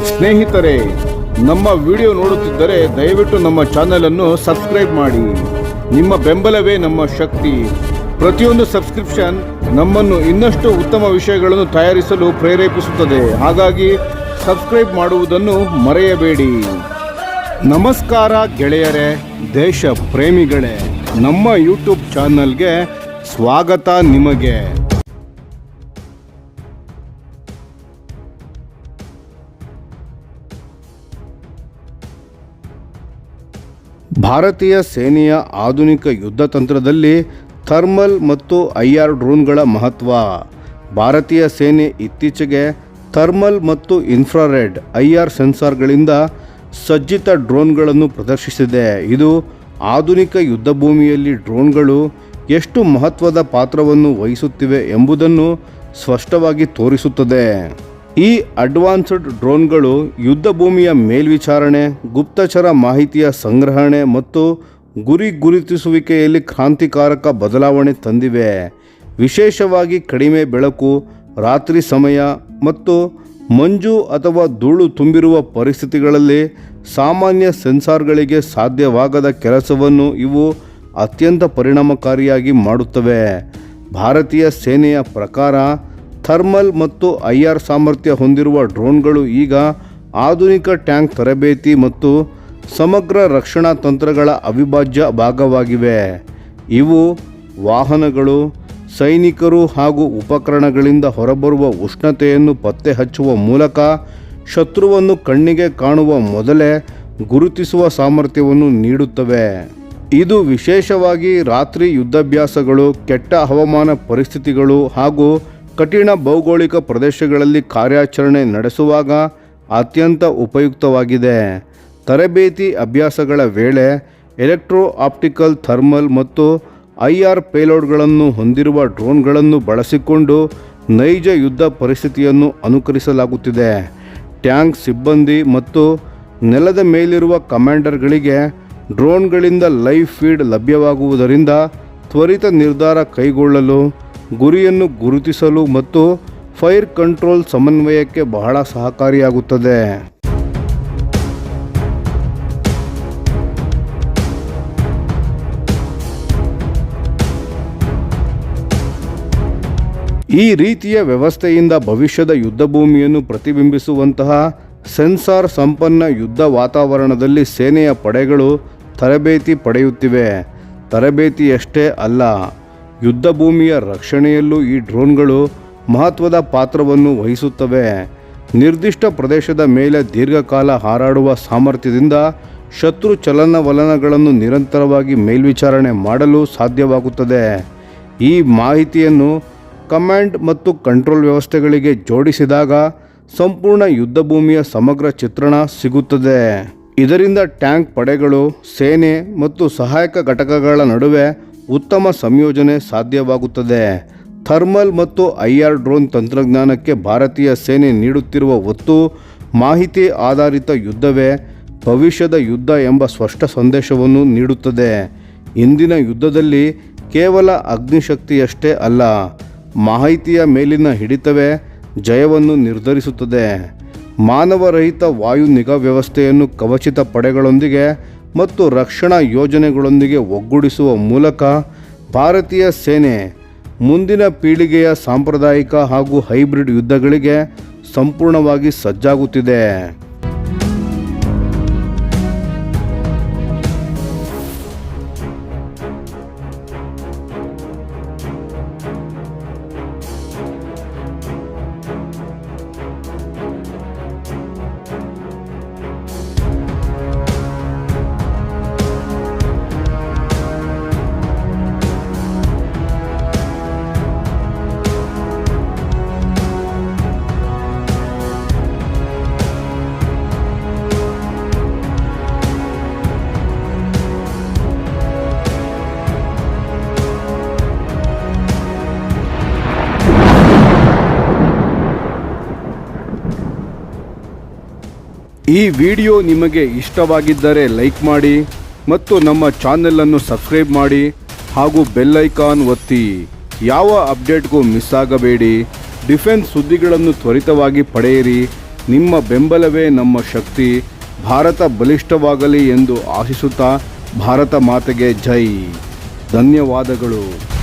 ಸ್ನೇಹಿತರೆ, ನಮ್ಮ ವಿಡಿಯೋ ನೋಡುತ್ತಿದ್ದರೆ ದಯವಿಟ್ಟು ನಮ್ಮ ಚಾನೆಲ್ ಅನ್ನು ಸಬ್ಸ್ಕ್ರೈಬ್ ಮಾಡಿ. ನಿಮ್ಮ ಬೆಂಬಲವೇ ನಮ್ಮ ಶಕ್ತಿ. ಪ್ರತಿಯೊಂದು ಸಬ್ಸ್ಕ್ರಿಪ್ಷನ್ ನಮ್ಮನ್ನು ಇನ್ನಷ್ಟು ಉತ್ತಮ ವಿಷಯಗಳನ್ನು ತಯಾರಿಸಲು ಪ್ರೇರೇಪಿಸುತ್ತದೆ. ಹಾಗಾಗಿ ಸಬ್ಸ್ಕ್ರೈಬ್ ಮಾಡುವುದನ್ನು ಮರೆಯಬೇಡಿ. ನಮಸ್ಕಾರ ಗೆಳೆಯರೇ, ದೇಶ ಪ್ರೇಮಿಗಳೇ, ನಮ್ಮ ಯೂಟ್ಯೂಬ್ ಚಾನಲ್ಗೆ ಸ್ವಾಗತ ನಿಮಗೆ. ಭಾರತೀಯ ಸೇನೆಯ ಆಧುನಿಕ ಯುದ್ಧ ತಂತ್ರದಲ್ಲಿ ಥರ್ಮಲ್ ಮತ್ತು IR ಡ್ರೋನ್ಗಳ ಮಹತ್ವ. ಭಾರತೀಯ ಸೇನೆ ಇತ್ತೀಚೆಗೆ ಥರ್ಮಲ್ ಮತ್ತು ಇನ್ಫ್ರಾರೆಡ್ IR ಸೆನ್ಸಾರ್ಗಳಿಂದ ಸಜ್ಜಿತ ಡ್ರೋನ್ಗಳನ್ನು ಪ್ರದರ್ಶಿಸಿದೆ. ಇದು ಆಧುನಿಕ ಯುದ್ಧಭೂಮಿಯಲ್ಲಿ ಡ್ರೋನ್ಗಳು ಎಷ್ಟು ಮಹತ್ವದ ಪಾತ್ರವನ್ನು ವಹಿಸುತ್ತಿವೆ ಎಂಬುದನ್ನು ಸ್ಪಷ್ಟವಾಗಿ ತೋರಿಸುತ್ತದೆ. ಈ ಅಡ್ವಾನ್ಸ್ಡ್ ಡ್ರೋನ್ಗಳು ಯುದ್ಧಭೂಮಿಯ ಮೇಲ್ವಿಚಾರಣೆ, ಗುಪ್ತಚರ ಮಾಹಿತಿಯ ಸಂಗ್ರಹಣೆ ಮತ್ತು ಗುರಿ ಗುರುತಿಸುವಿಕೆಯಲ್ಲಿ ಕ್ರಾಂತಿಕಾರಕ ಬದಲಾವಣೆ ತಂದಿವೆ. ವಿಶೇಷವಾಗಿ ಕಡಿಮೆ ಬೆಳಕು, ರಾತ್ರಿ ಸಮಯ ಮತ್ತು ಮಂಜು ಅಥವಾ ಧೂಳು ತುಂಬಿರುವ ಪರಿಸ್ಥಿತಿಗಳಲ್ಲಿ ಸಾಮಾನ್ಯ ಸೆನ್ಸಾರ್ಗಳಿಗೆ ಸಾಧ್ಯವಾಗದ ಕೆಲಸವನ್ನು ಇವು ಅತ್ಯಂತ ಪರಿಣಾಮಕಾರಿಯಾಗಿ ಮಾಡುತ್ತವೆ. ಭಾರತೀಯ ಸೇನೆಯ ಪ್ರಕಾರ ಥರ್ಮಲ್ ಮತ್ತು IR ಸಾಮರ್ಥ್ಯ ಹೊಂದಿರುವ ಡ್ರೋನ್ಗಳು ಈಗ ಆಧುನಿಕ ಟ್ಯಾಂಕ್ ತರಬೇತಿ ಮತ್ತು ಸಮಗ್ರ ರಕ್ಷಣಾ ತಂತ್ರಗಳ ಅವಿಭಾಜ್ಯ ಭಾಗವಾಗಿವೆ. ಇವು ವಾಹನಗಳು, ಸೈನಿಕರು ಹಾಗೂ ಉಪಕರಣಗಳಿಂದ ಹೊರಬರುವ ಉಷ್ಣತೆಯನ್ನು ಪತ್ತೆ ಹಚ್ಚುವ ಮೂಲಕ ಶತ್ರುವನ್ನು ಕಣ್ಣಿಗೆ ಕಾಣುವ ಮೊದಲೇ ಗುರುತಿಸುವ ಸಾಮರ್ಥ್ಯವನ್ನು ನೀಡುತ್ತವೆ. ಇದು ವಿಶೇಷವಾಗಿ ರಾತ್ರಿ ಯುದ್ಧಾಭ್ಯಾಸಗಳು, ಕೆಟ್ಟ ಹವಾಮಾನ ಪರಿಸ್ಥಿತಿಗಳು ಹಾಗೂ ಕಠಿಣ ಭೌಗೋಳಿಕ ಪ್ರದೇಶಗಳಲ್ಲಿ ಕಾರ್ಯಾಚರಣೆ ನಡೆಸುವಾಗ ಅತ್ಯಂತ ಉಪಯುಕ್ತವಾಗಿದೆ. ತರಬೇತಿ ಅಭ್ಯಾಸಗಳ ವೇಳೆ ಎಲೆಕ್ಟ್ರೋ ಆಪ್ಟಿಕಲ್ ಥರ್ಮಲ್ ಮತ್ತು IR ಪೇಲೋಡ್ಗಳನ್ನು ಹೊಂದಿರುವ ಡ್ರೋನ್ಗಳನ್ನು ಬಳಸಿಕೊಂಡು ನೈಜ ಯುದ್ಧ ಪರಿಸ್ಥಿತಿಯನ್ನು ಅನುಕರಿಸಲಾಗುತ್ತಿದೆ. ಟ್ಯಾಂಕ್ ಸಿಬ್ಬಂದಿ ಮತ್ತು ನೆಲದ ಮೇಲಿರುವ ಕಮಾಂಡರ್ಗಳಿಗೆ ಡ್ರೋನ್ಗಳಿಂದ ಲೈವ್ ಫೀಡ್ ಲಭ್ಯವಾಗುವುದರಿಂದ ತ್ವರಿತ ನಿರ್ಧಾರ ಕೈಗೊಳ್ಳಲು, ಗುರಿಯನ್ನು ಗುರುತಿಸಲು ಮತ್ತು ಫೈರ್ ಕಂಟ್ರೋಲ್ ಸಮನ್ವಯಕ್ಕೆ ಬಹಳ ಸಹಕಾರಿಯಾಗುತ್ತದೆ. ಈ ರೀತಿಯ ವ್ಯವಸ್ಥೆಯಿಂದ ಭವಿಷ್ಯದ ಯುದ್ಧಭೂಮಿಯನ್ನು ಪ್ರತಿಬಿಂಬಿಸುವಂತಹ ಸೆನ್ಸಾರ್ ಸಂಪನ್ನ ಯುದ್ಧ ವಾತಾವರಣದಲ್ಲಿ ಸೇನೆಯ ಪಡೆಗಳು ತರಬೇತಿ ಪಡೆಯುತ್ತಿವೆ. ತರಬೇತಿಯಷ್ಟೇ ಅಲ್ಲ, ಯುದ್ಧಭೂಮಿಯ ರಕ್ಷಣೆಯಲ್ಲೂ ಈ ಡ್ರೋನ್ಗಳು ಮಹತ್ವದ ಪಾತ್ರವನ್ನು ವಹಿಸುತ್ತವೆ. ನಿರ್ದಿಷ್ಟ ಪ್ರದೇಶದ ಮೇಲೆ ದೀರ್ಘಕಾಲ ಹಾರಾಡುವ ಸಾಮರ್ಥ್ಯದಿಂದ ಶತ್ರು ಚಲನವಲನಗಳನ್ನು ನಿರಂತರವಾಗಿ ಮೇಲ್ವಿಚಾರಣೆ ಮಾಡಲು ಸಾಧ್ಯವಾಗುತ್ತದೆ. ಈ ಮಾಹಿತಿಯನ್ನು ಕಮಾಂಡ್ ಮತ್ತು ಕಂಟ್ರೋಲ್ ವ್ಯವಸ್ಥೆಗಳಿಗೆ ಜೋಡಿಸಿದಾಗ ಸಂಪೂರ್ಣ ಯುದ್ಧಭೂಮಿಯ ಸಮಗ್ರ ಚಿತ್ರಣ ಸಿಗುತ್ತದೆ. ಇದರಿಂದ ಟ್ಯಾಂಕ್ ಪಡೆಗಳು, ಸೇನೆ ಮತ್ತು ಸಹಾಯಕ ಘಟಕಗಳ ನಡುವೆ ಉತ್ತಮ ಸಂಯೋಜನೆ ಸಾಧ್ಯವಾಗುತ್ತದೆ. ಥರ್ಮಲ್ ಮತ್ತು IR ಡ್ರೋನ್ ತಂತ್ರಜ್ಞಾನಕ್ಕೆ ಭಾರತೀಯ ಸೇನೆ ನೀಡುತ್ತಿರುವ ಒತ್ತು ಮಾಹಿತಿ ಆಧಾರಿತ ಯುದ್ಧವೇ ಭವಿಷ್ಯದ ಯುದ್ಧ ಎಂಬ ಸ್ಪಷ್ಟ ಸಂದೇಶವನ್ನು ನೀಡುತ್ತದೆ. ಇಂದಿನ ಯುದ್ಧದಲ್ಲಿ ಕೇವಲ ಅಗ್ನಿಶಕ್ತಿಯಷ್ಟೇ ಅಲ್ಲ, ಮಾಹಿತಿಯ ಮೇಲಿನ ಹಿಡಿತವೇ ಜಯವನ್ನು ನಿರ್ಧರಿಸುತ್ತದೆ. ಮಾನವರಹಿತ ವಾಯು ನಿಗಾ ವ್ಯವಸ್ಥೆಯನ್ನು ಕವಚಿತ ಪಡೆಗಳೊಂದಿಗೆ ಮತ್ತು ರಕ್ಷಣಾ ಯೋಜನೆಗಳೊಂದಿಗೆ ಒಗ್ಗೂಡಿಸುವ ಮೂಲಕ ಭಾರತೀಯ ಸೇನೆ ಮುಂದಿನ ಪೀಳಿಗೆಯ ಸಾಂಪ್ರದಾಯಿಕ ಹಾಗೂ ಹೈಬ್ರಿಡ್ ಯುದ್ಧಗಳಿಗೆ ಸಂಪೂರ್ಣವಾಗಿ ಸಜ್ಜಾಗುತ್ತಿದೆ. ಈ ವಿಡಿಯೋ ನಿಮಗೆ ಇಷ್ಟವಾಗಿದ್ದರೆ ಲೈಕ್ ಮಾಡಿ ಮತ್ತು ನಮ್ಮ ಚಾನೆಲನ್ನು ಸಬ್ಸ್ಕ್ರೈಬ್ ಮಾಡಿ ಹಾಗೂ ಬೆಲ್ ಐಕಾನ್ ಒತ್ತಿ. ಯಾವ ಅಪ್ಡೇಟ್ಗೂ ಮಿಸ್ ಆಗಬೇಡಿ. ಡಿಫೆನ್ಸ್ ಸುದ್ದಿಗಳನ್ನು ತ್ವರಿತವಾಗಿ ಪಡೆಯಿರಿ. ನಿಮ್ಮ ಬೆಂಬಲವೇ ನಮ್ಮ ಶಕ್ತಿ. ಭಾರತ ಬಲಿಷ್ಠವಾಗಲಿ ಎಂದು ಆಶಿಸುತ್ತಾ ಭಾರತ ಮಾತೆಗೆ ಜೈ. ಧನ್ಯವಾದಗಳು.